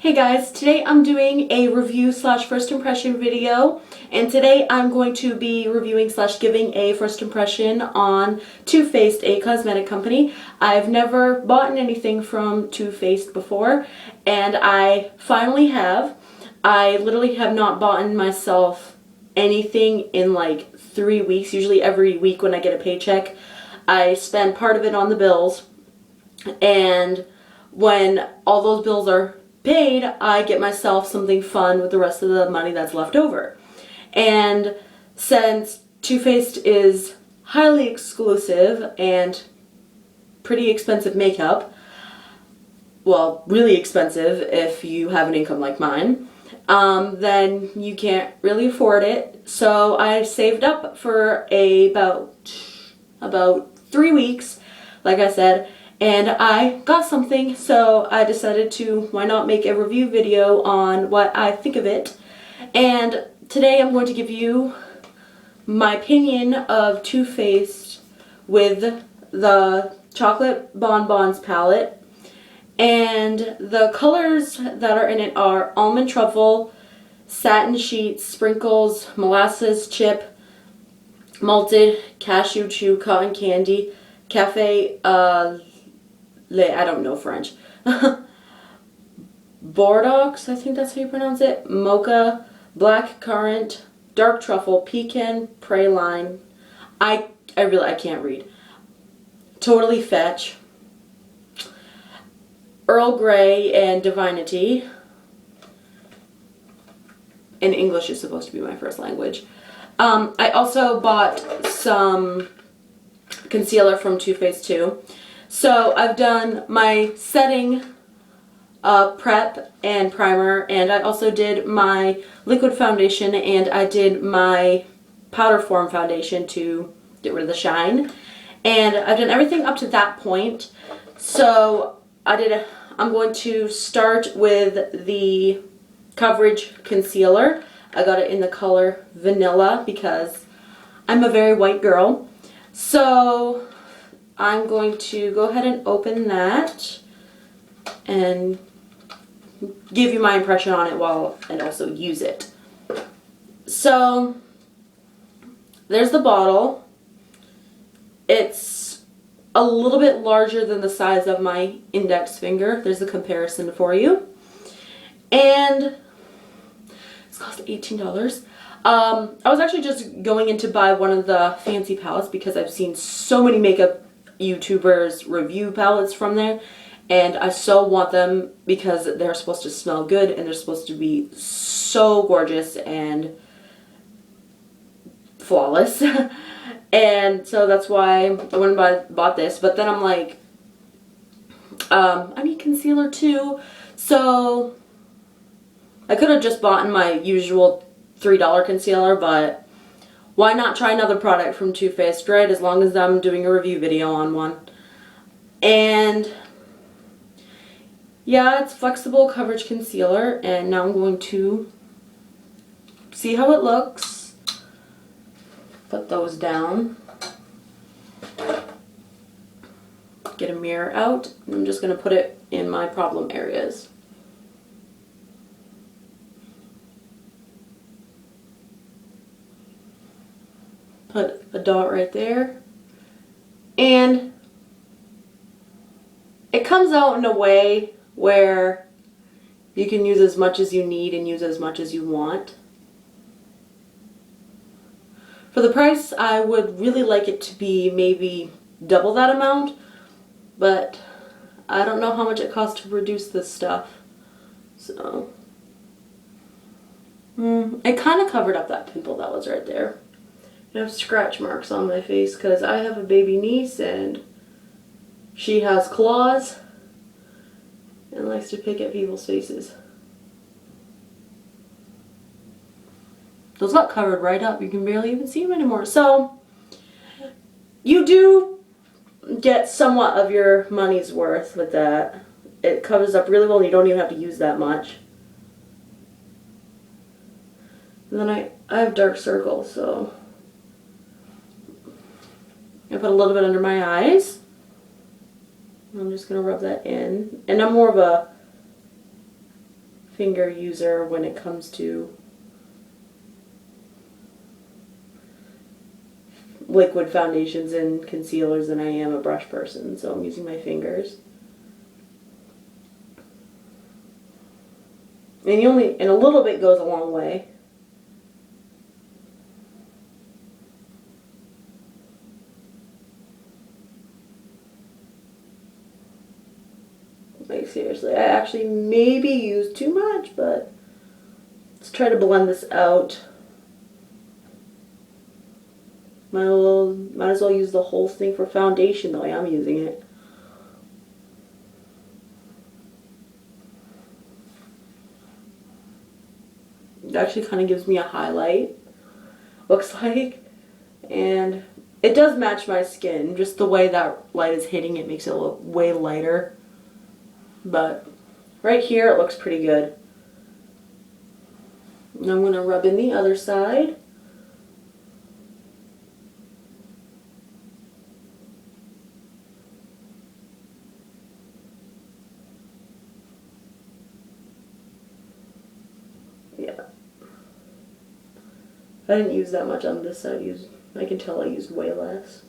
Hey guys, today I'm doing a review slash first impression video, and today I'm going to be reviewing slash giving a first impression on Too Faced, a cosmetic company. I've never bought anything from Too Faced before, and I finally have. I literally have not bought myself anything in like 3 weeks. Usually every week when I get a paycheck, I spend part of it on the bills, and when all those bills are paid, I get myself something fun with the rest of the money that's left over. And since Too Faced is highly exclusive and pretty expensive makeup, well, really expensive if you have an income like mine, then you can't really afford it. So I saved up for about 3 weeks, like I said, and I got something, so I decided to, why not make a review video on what I think of it. And today I'm going to give you my opinion of Too Faced with the Chocolate Bonbons palette. And the colors that are in it are Almond Truffle, Satin Sheets, Sprinkles, Molasses Chip, Malted, Cashew Chew, Cotton Candy, Cafe, I don't know French. Bordeaux, I think that's how you pronounce it. Mocha, Black Currant, Dark Truffle, Pecan, Praline. I can't read. Totally Fetch, Earl Grey, and Divinity. And English is supposed to be my first language. I also bought some concealer from Too Faced too. So I've done my setting prep and primer, and I also did my liquid foundation, and I did my powder form foundation to get rid of the shine. And I've done everything up to that point. So I'm going to start with the coverage concealer. I got it in the color Vanilla because I'm a very white girl. So I'm going to go ahead and open that and give you my impression on it and also use it. So there's the bottle. It's a little bit larger than the size of my index finger. There's a comparison for you. And it's cost $18. I was actually just going in to buy one of the fancy palettes because I've seen so many makeup YouTubers review palettes from there, and I so want them because they're supposed to smell good and they're supposed to be so gorgeous and flawless. And so that's why I went and bought this. But then I'm like, I need concealer too, so I could have just bought my usual $3 concealer, but why not try another product from Too Faced, right? As long as I'm doing a review video on one. And yeah, it's flexible coverage concealer, and now I'm going to see how it looks. Put those down. Get a mirror out. I'm just going to put it in my problem areas. Put a dot right there, and it comes out in a way where you can use as much as you need and use as much as you want. For the price, I would really like it to be maybe double that amount, but I don't know how much it costs to produce this stuff. So it kind of covered up that pimple that was right there. I have scratch marks on my face because I have a baby niece and she has claws and likes to pick at people's faces. Those got covered right up. You can barely even see them anymore. So you do get somewhat of your money's worth with that. It covers up really well and you don't even have to use that much. And then I have dark circles, so I put a little bit under my eyes. I'm just going to rub that in. And I'm more of a finger user when it comes to liquid foundations and concealers than I am a brush person, so I'm using my fingers. And a little bit goes a long way. Like seriously, I actually maybe used too much, but let's try to blend this out. Might as well use the whole thing for foundation the way I'm using it. It actually kind of gives me a highlight, looks like, and it does match my skin. Just the way that light is hitting it makes it look way lighter, but right here it looks pretty good. And I'm going to rub in the other side. Yeah. I didn't use that much on this side. I can tell I used way less.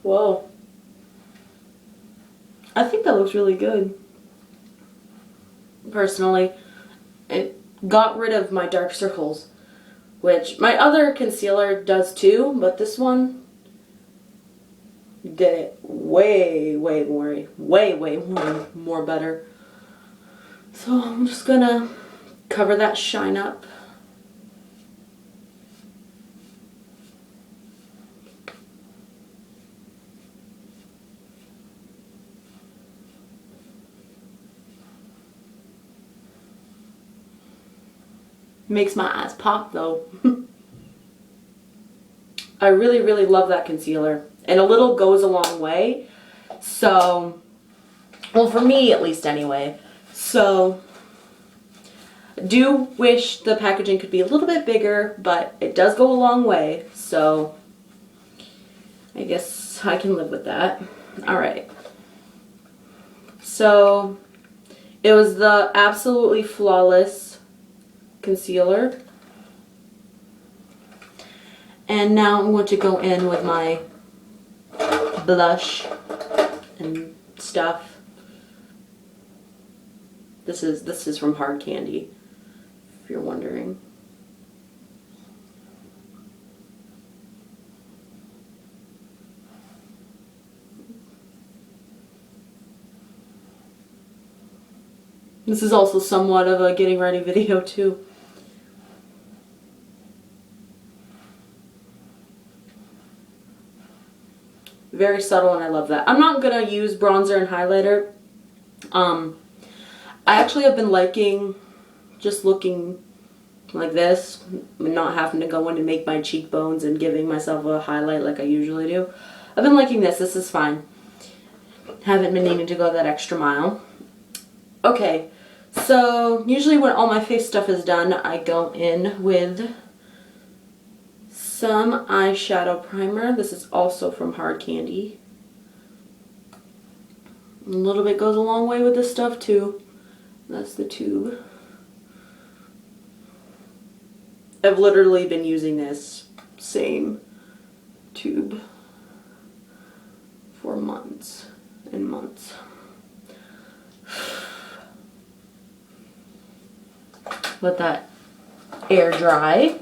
Whoa. I think that looks really good. Personally, it got rid of my dark circles, which my other concealer does too, but this one did it way more better. So I'm just gonna cover that shine up. Makes my eyes pop though. I really love that concealer, and a little goes a long way. So, well, for me at least anyway. So I do wish the packaging could be a little bit bigger, but it does go a long way, so I guess I can live with that. Alright, so it was the Absolutely Flawless concealer, and now I'm going to go in with my blush and stuff. This is from Hard Candy, if you're wondering. This is also somewhat of a getting ready video too. Very subtle, and I love that. I'm not gonna use bronzer and highlighter. I actually have been liking just looking like this, not having to go in and make my cheekbones and giving myself a highlight like I usually do. I've been liking this. This is fine. Haven't been needing to go that extra mile. Okay, so usually when all my face stuff is done, I go in with some eyeshadow primer. This is also from Hard Candy. A little bit goes a long way with this stuff too. That's the tube. I've literally been using this same tube for months and months. Let that air dry.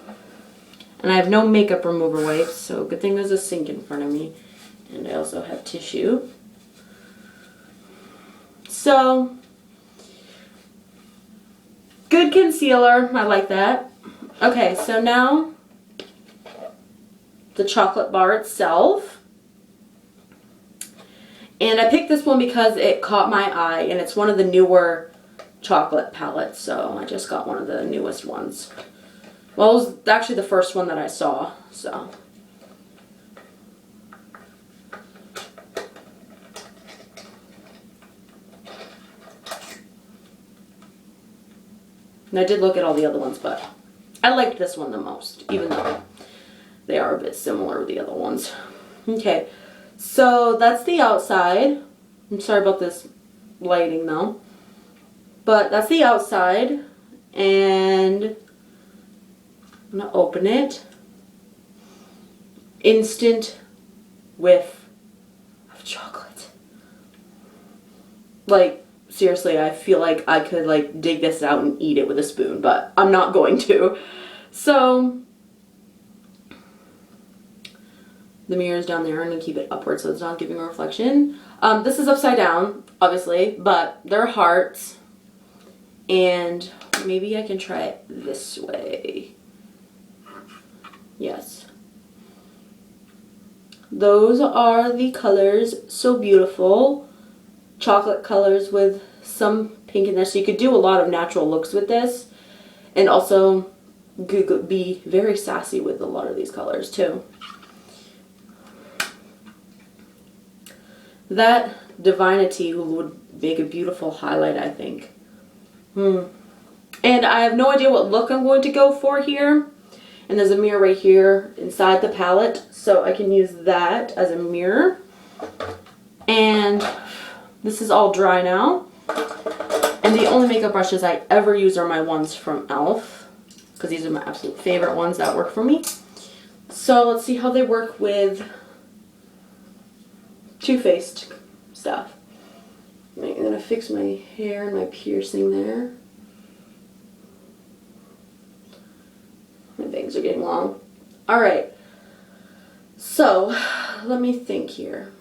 And I have no makeup remover wipes, so good thing there's a sink in front of me. And I also have tissue. So, good concealer. I like that. Okay, so now the chocolate bar itself. And I picked this one because it caught my eye, and it's one of the newer chocolate palettes, so I just got one of the newest ones. Well, it was actually the first one that I saw, so. And I did look at all the other ones, but I liked this one the most, even though they are are a bit similar with the other ones. Okay, so that's the outside. I'm sorry about this lighting though. But that's the outside. And I'm going to open it. Instant whiff of chocolate. Like, seriously, I feel like I could like dig this out and eat it with a spoon, but I'm not going to. So the mirror is down there. I'm going to keep it upward so it's not giving a reflection. This is upside down, obviously, but they're hearts. And maybe I can try it this way. Yes. Those are the colors. So beautiful. Chocolate colors with some pink in there. So you could do a lot of natural looks with this. And also could be very sassy with a lot of these colors too. That Divinity would make a beautiful highlight, I think. And I have no idea what look I'm going to go for here. And there's a mirror right here inside the palette, so I can use that as a mirror. And this is all dry now. And the only makeup brushes I ever use are my ones from e.l.f. because these are my absolute favorite ones that work for me. So let's see how they work with Too Faced stuff. I'm going to fix my hair and my piercing there. My bangs are getting long. Alright. So, let me think here.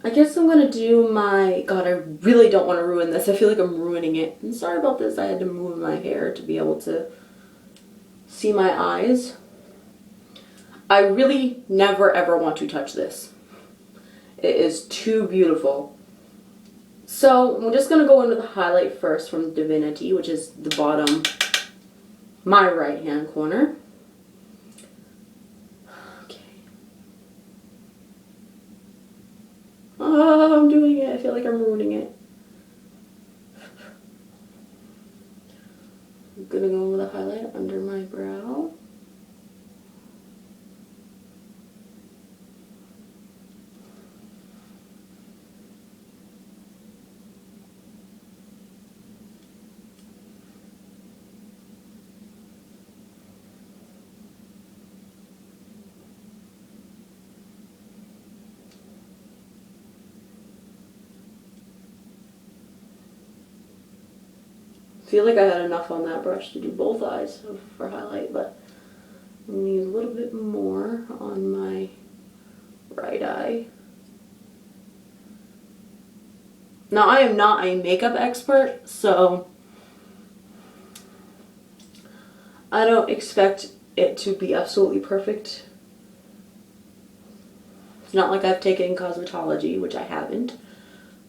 I guess I'm going to do my... God, I really don't want to ruin this. I feel like I'm ruining it. I'm sorry about this. I had to move my hair to be able to see my eyes. I really never ever want to touch this. It is too beautiful. So I'm just going to go into the highlight first from Divinity, which is the bottom, my right hand corner. Okay. Oh, I'm doing it. I feel like I'm ruining it. I'm going to go with a highlight under my brow. I feel like I had enough on that brush to do both eyes for highlight, but I'm going to use a little bit more on my right eye. Now, I am not a makeup expert, so I don't expect it to be absolutely perfect. It's not like I've taken cosmetology, which I haven't.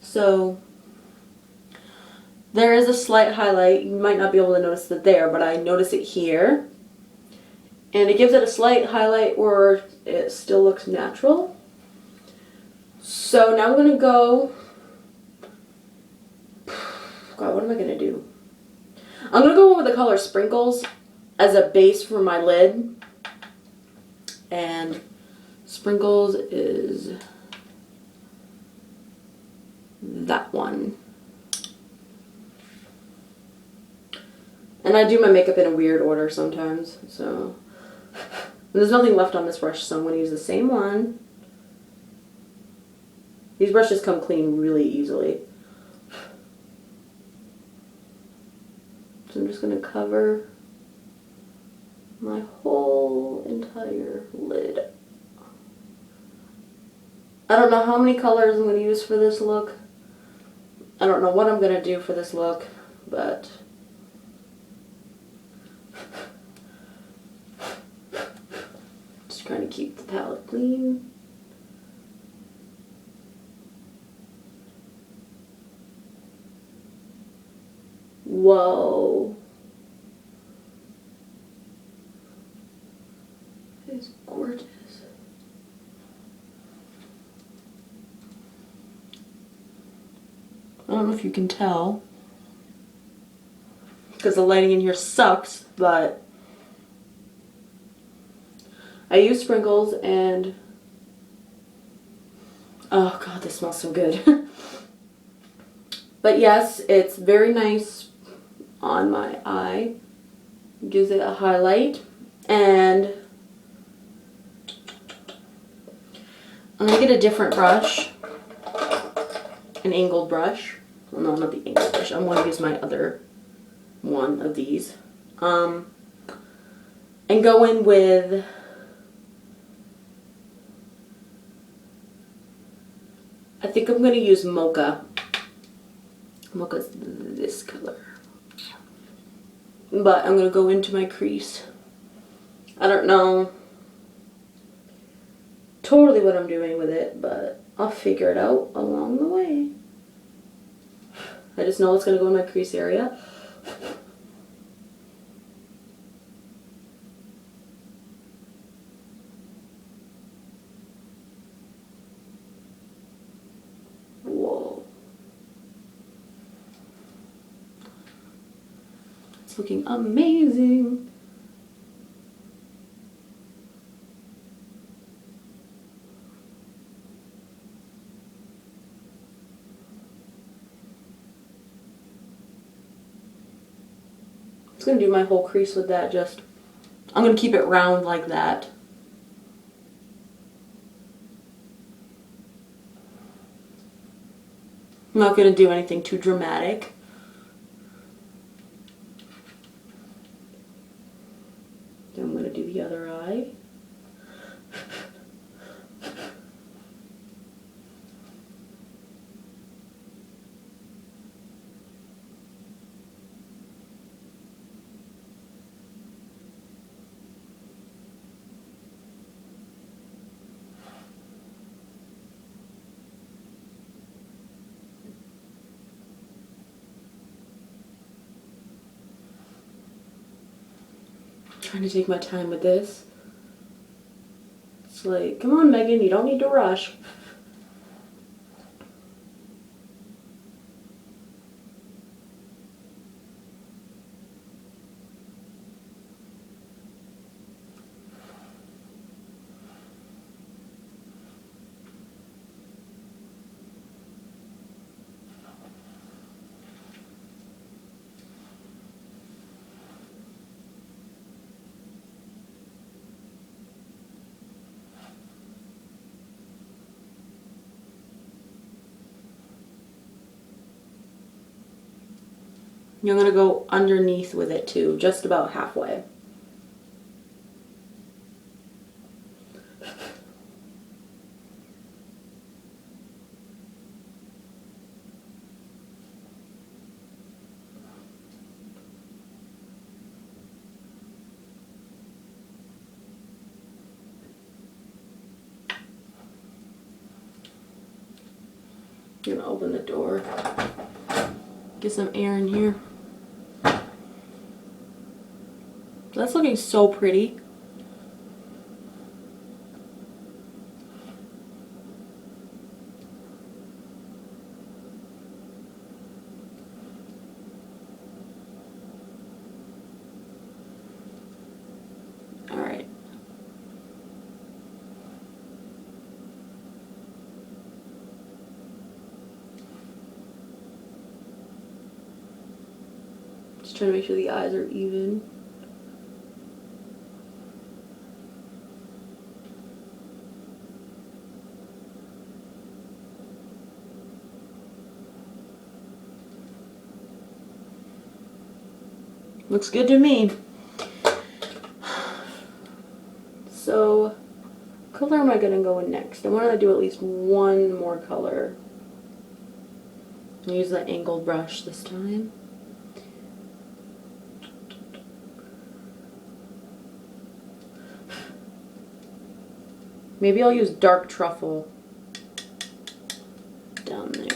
So there is a slight highlight. You might not be able to notice it there, but I notice it here. And it gives it a slight highlight where it still looks natural. So now I'm going to go... God, what am I going to do? I'm going to go over the color Sprinkles as a base for my lid. And Sprinkles is that one. And I do my makeup in a weird order sometimes, so there's nothing left on this brush, so I'm going to use the same one. These brushes come clean really easily. So I'm just going to cover my whole entire lid. I don't know how many colors I'm going to use for this look. I don't know what I'm going to do for this look, but... trying to keep the palette clean. Whoa. It's gorgeous. I don't know if you can tell because the lighting in here sucks, but I use sprinkles and oh god, this smells so good. But yes, it's very nice on my eye. Gives it a highlight. And I'm going to get a different brush. An angled brush. Well, no, not the angled brush. I'm going to use my other one of these. And go in with I think I'm going to use Mocha. Mocha's this color. But I'm going to go into my crease. I don't know totally what I'm doing with it, but I'll figure it out along the way. I just know it's going to go in my crease area. Whoa. It's looking amazing. I'm going to do my whole crease with that. I'm going to keep it round like that. I'm not going to do anything too dramatic. Then I'm going to do the other eye. Trying to take my time with this. It's like, come on, Megan, you don't need to rush. You're going to go underneath with it too, just about halfway. I'm going to open the door, get some air in here. That's looking so pretty. All right. Just trying to make sure the eyes are even. Looks good to me. So, what color am I going to go in next? I want to do at least one more color. I'll use the angled brush this time. Maybe I'll use dark truffle down there.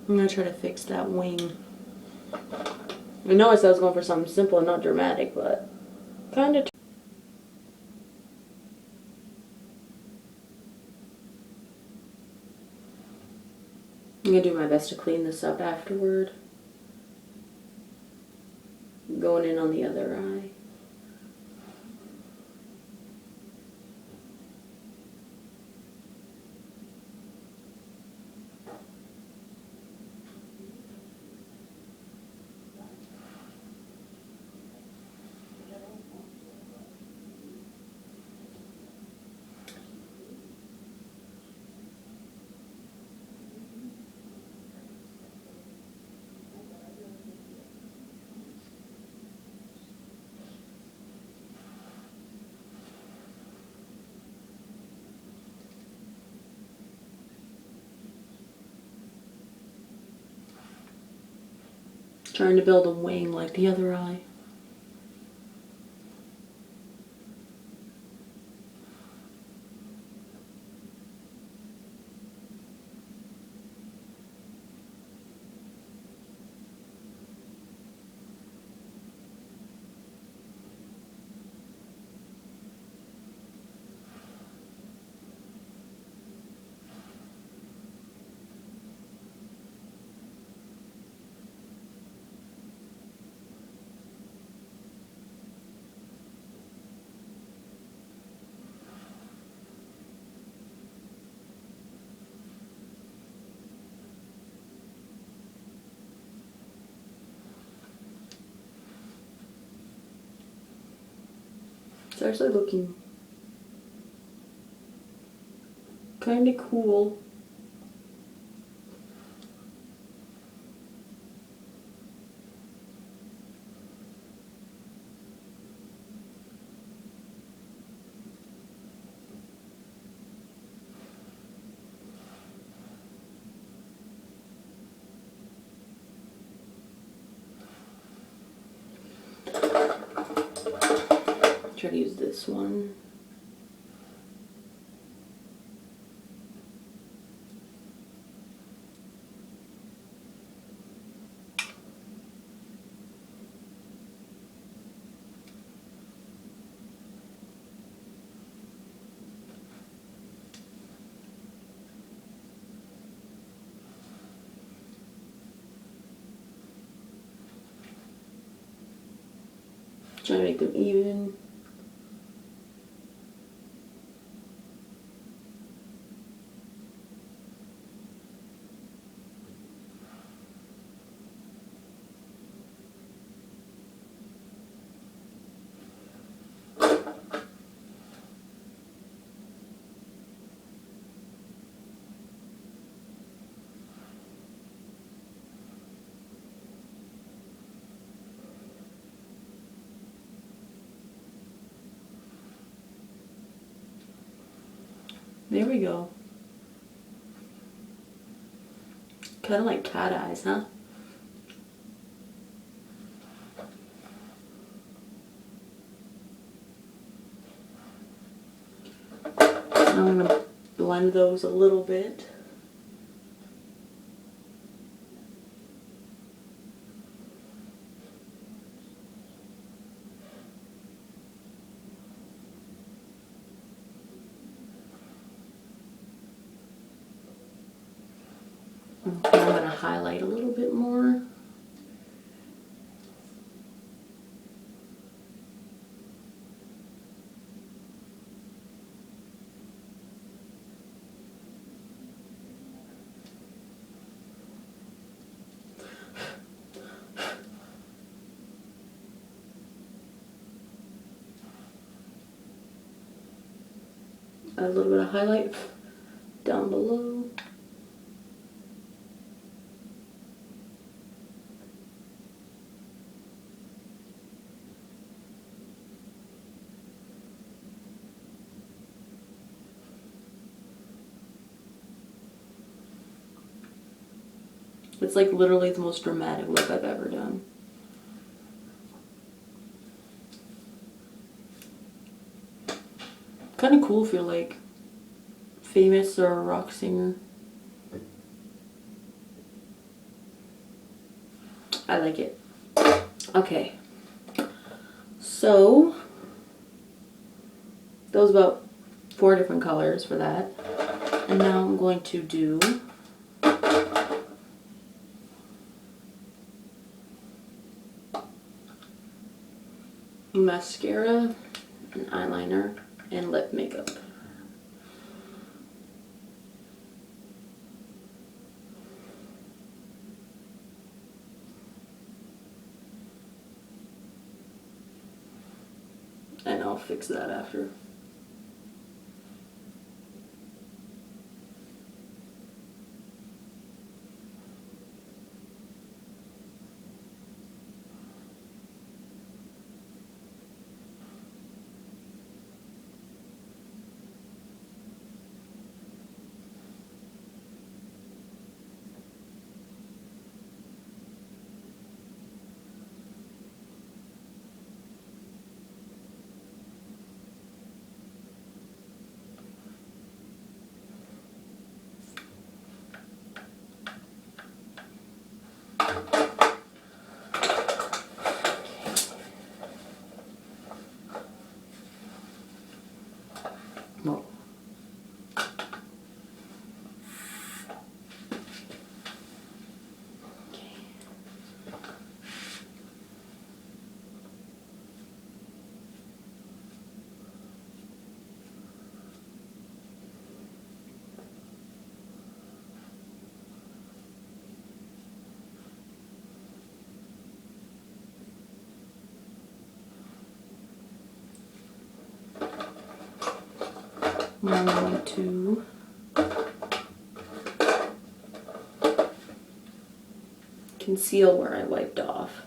I'm gonna try to fix that wing. I know I said I was going for something simple and not dramatic, but kind of. I'm gonna do my best to clean this up afterward. Going in on the other eye. Trying to build a wing like the other eye. It's actually looking kind of cool. Try to use this one. Try to make them even. There we go. Kind of like cat eyes, huh? Now I'm going to blend those a little bit. Okay, I'm going to highlight a little bit more. Add a little bit of highlight down below. It's like literally the most dramatic look I've ever done. Kind of cool if you're like famous or a rock singer. I like it. Okay. So, those about 4 different colors for that. And now I'm going to do mascara, and eyeliner, and lip makeup. And I'll fix that after. Well, now I'm going to conceal where I wiped off.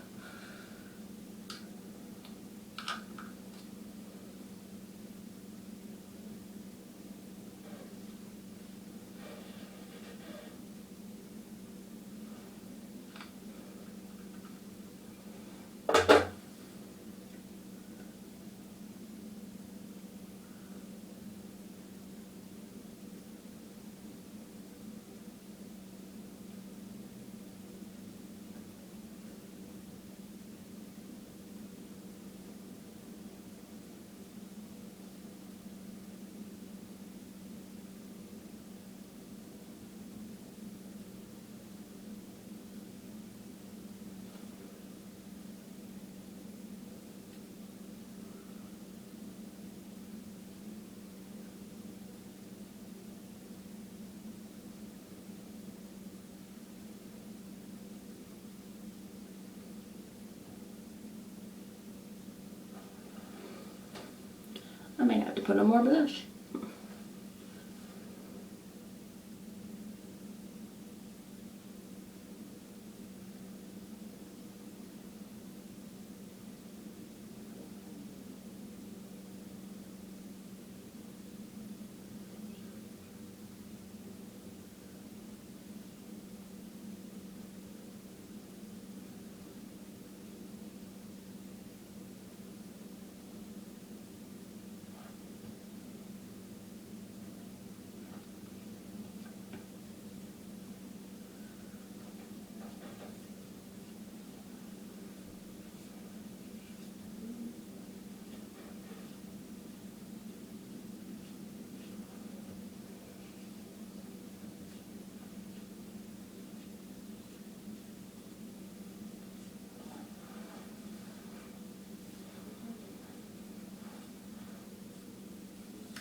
I might have to put on more blush.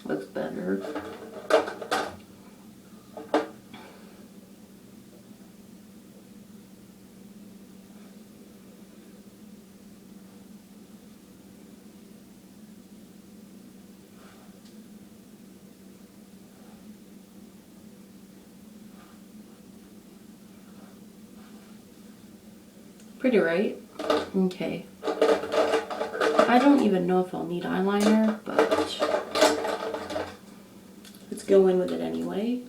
Looks better. Pretty, right? Okay. I don't even know if I'll need eyeliner, but let's go in with it anyway.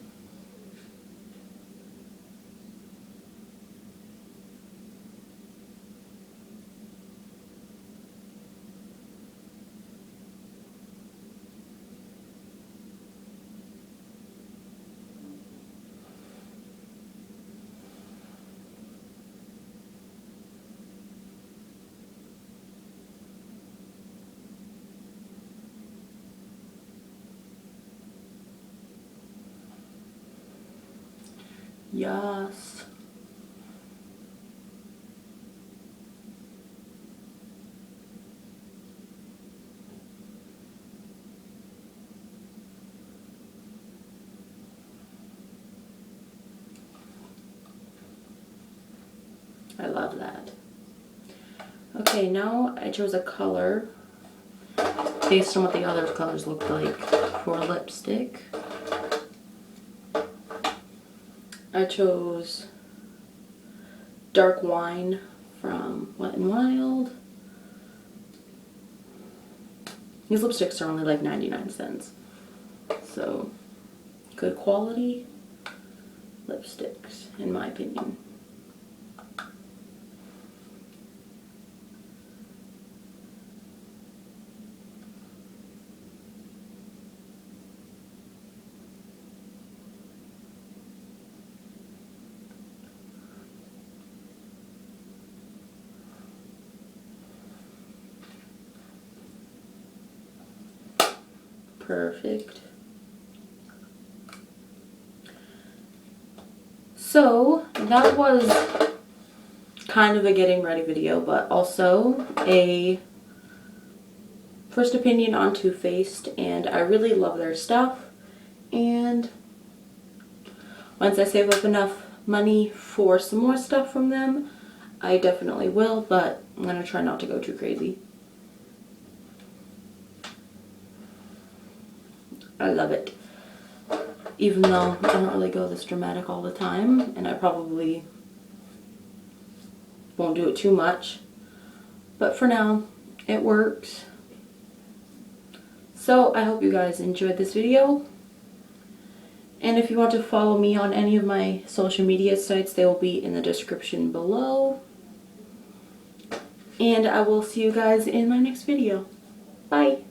Yes. I love that. Okay, now I chose a color based on what the other colors looked like for lipstick. I chose Dark Wine from Wet n Wild. These lipsticks are only like 99 cents. So, good quality lipsticks, in my opinion. Perfect. So that was kind of a getting ready video, but also a first opinion on Too Faced, and I really love their stuff. And once I save up enough money for some more stuff from them, I definitely will, but I'm gonna try not to go too crazy. I love it. Even though I don't really go this dramatic all the time, and I probably won't do it too much. But for now, it works. So I hope you guys enjoyed this video. And if you want to follow me on any of my social media sites, they will be in the description below. And I will see you guys in my next video. Bye!